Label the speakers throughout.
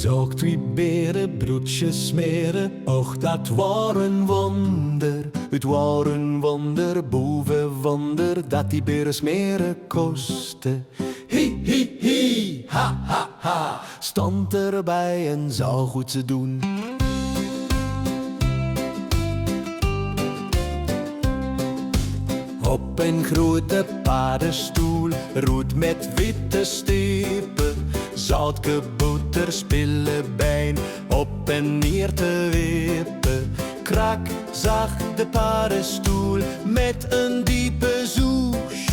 Speaker 1: Zag twee beren broodjes smeren, och dat was een wonder. Het was een wonder boven wonder, dat die beren smeren kostte. Hi, hi, hi, ha, ha, ha, stond erbij en zou goed ze doen. Op een grote paardenstoel, rood met witte stepen, zoutke boter spillebijn op en neer te wippen. Krak zag de paardenstoel met een diepe zoes.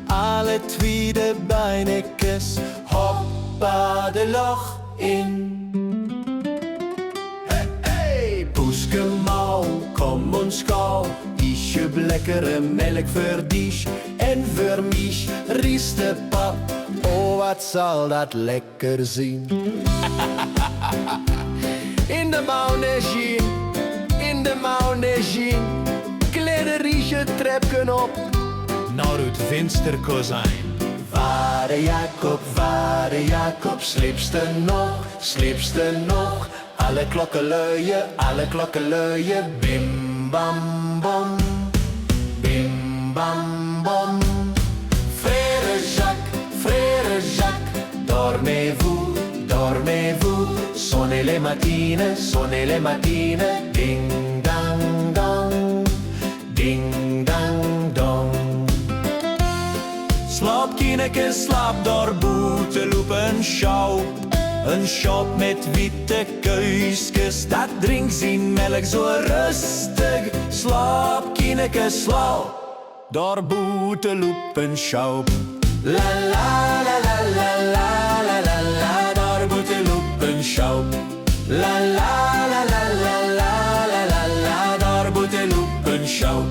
Speaker 1: Alle tweede bijnekes, hoppa de lach in. Hey, hey, poeske mouw, kom ons gauw. Isje lekkere melk voor dich en voor mich rieste pap. Oh, wat zal dat lekker zien. In de maunegien, in de maunegien, kleine riesje trepken op naar het vensterkozijn. Vader Jacob, slipste nog, alle klokken luien, bim bam bom, bim bam bom. Frère Jacques, dormez-vous, sonnez les matines, ding dang dong, ding dang dong. Slaap kindeke, slaap daar buiten, loop een schop met witte kuisjes, dat drinkt zijn melk zo rustig. Slaap kindeke, slaap, daar buiten loop een schop. La la la la la la la la la, daar buiten loop een schop. La la la la la la la la la, daar buiten loop een schop.